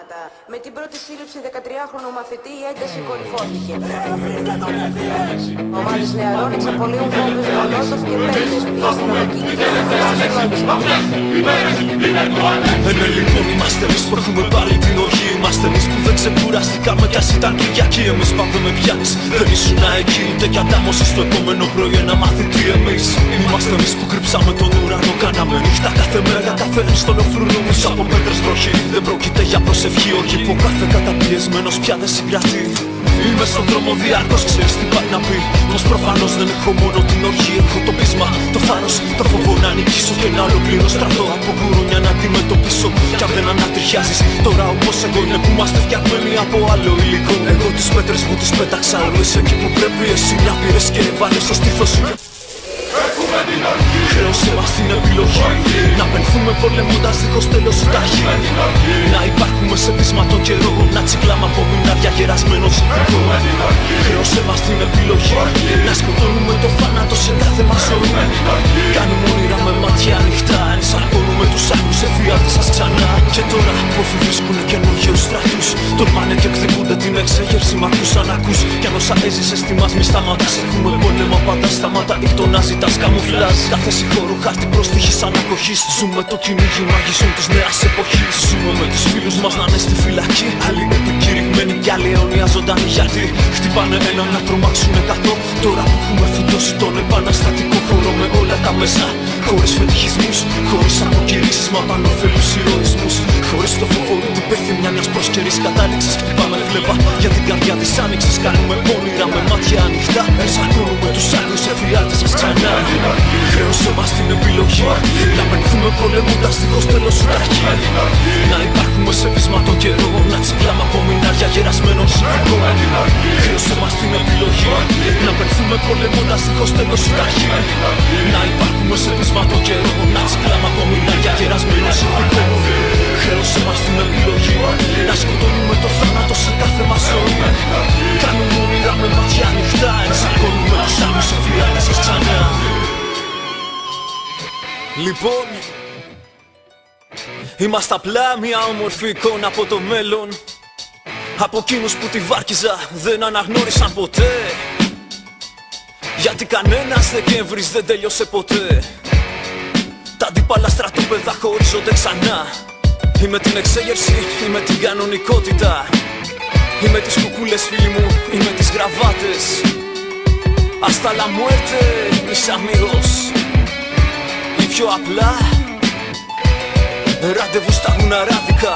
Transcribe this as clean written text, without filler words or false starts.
πράγματα. Με την πρώτη σύλληψη 13χρονου μαθητή η ένταση κορυφώθηκε. Ομάδες νεαρών εξαπολύουν βόμβες μολότοφ και πέτρες που η αστυνομική λοιπόν είμαστε εμείς που έχουμε πάλι την οργή. Είμαστε εμείς που δεν ξεκουραστήκαμε κι ας ήταν Κυριακή. Εμείς πάμε με πιάνεις, δεν ήσουν εκεί ούτε κι αντάμωση στο επόμενο πρωί ένα μαθητή εμείς. Είμαστε εμείς που κρυψάμε τον ουρανό, κάναμε νύχτα κάθε μέρα, κάθε στον οφρουνό μας από πέτρες βροχή. Δεν πρόκειται για προσευχή, όχι που κάθε καταπιεσμένος πια δεν συγκρατεί. Είμαι στον δρόμο διάρκως, ξέρεις τι πάει να πει. Πως προφανώς δεν έχω μόνο την οργή, έχω το πείσμα, το θάρρος, το φόβο να νικήσω και να ολοκληρώ στρατό από γουρούνια να αντιμετωπίσω. Κι αν δεν ανατριχιάζεις τώρα όπως εγώ είναι που είμαστε φτιαγμένοι από άλλο υλικό. Εγώ τις πέτρες μου τις πέταξα όλες εκεί που πρέπει. Εσύ μια πήρες και βάλες στο στήθος σου. Χρέωσέ μας την επιλογή να πενθούμε πολεμώντας δίχως τέλος η ταχύ. Να υπάρχουμε σε πείσμα τον καιρό, να τσικλάμε από μηνάδια γερασμένο συνθηκό. Χρέωσέ μας την επιλογή να σκοτώνουμε το θάνατο σε κάθε μας ζωή. Κάνουμε όνειρα με μάτια ανοιχτά, ενσαρκώνουμε τους άλλους εφιάλτες σας ξανά. Και τώρα που βρίσκουνε καινούργιους στρατούς, τολμάνε και εκδικούνται την εξέγερση. Μ' ακούς αν ακούς κι αν όσα έζησες θυμάς μη σταματάς. Έχουμε πόλεμο πάντα σταματά, ικτονά ζητάς καμουφλάζ. Κάθε συγχωρού χάρτη προστίχης ανακοχής. Ζούμε το κυνήγι μαγισσών της νέας εποχής. Ζούμε με τους φίλους μας να είναι στη φυλακή. Άλλοι επικηρυγμένοι κι άλλοι αιώνια ζωντανοί. Γιατί χτυπάνε έναν να τρομάξουν 100. Τώρα που έχουμε φυτώσει τον επαναστατικό χώρο με όλα τα μέσα. Χωρίς φετιχισμούς, χωρίς αποκηρύξεις μα πάνω ωφέλους ηρωισμούς. Χωρίς το φόβο την πέθυμια μιας προσκαιρής κατάληξης. Χτυπάμε φλέβα για την καρδιά της άνοιξης. Κάνουμε όνειρα με μάτια ανοιχτά. Ενσαρκώνουμε τους άλλους εφιάλτες σας ξανά. Χρέωσέ μας την επιλογή να πενθούμε πολεμώντας δίχως τέλος η ταχύ. Να υπάρχουμε σε πείσμα τον καιρό, να τσικλάμε από μηνάρια γερασμένων συνθηκών. Χρέωσέ μας την επιλογή να πενθούμε πολεμώντας δίχως τέλος η ταχύ. Να υπάρχουμε σε πείσμα τον καιρό, να τσικλάμε από μηνάρια γερασμένων συνθηκών. Χρέωσέ μας την επιλογή να σκοτώνουμε το θάνατο σε κάθε μας ζωή. Κάνουμε όνειρα με μάτια ανοιχτά, ενσαρκώνουμε τους άλλους εφιάλτες σας ξανά. Λοιπόν, είμαστε απλά μια όμορφη εικόνα από το μέλλον. Από εκείνους που τη βάρκιζα δεν αναγνώρισαν ποτέ. Γιατί κανένας Δεκέμβρης δεν τέλειωσε ποτέ. Τα αντίπαλα στρατόπεδα χωρίζονται ξανά. Είμαι την εξέγερση, είμαι την κανονικότητα. Είμαι τις κουκούλες φίλοι μου, είμαι τις γραβάτες. Hasta la muerte, mis amigos. Ή πιο απλά, ραντεβού στα γουναράδικα.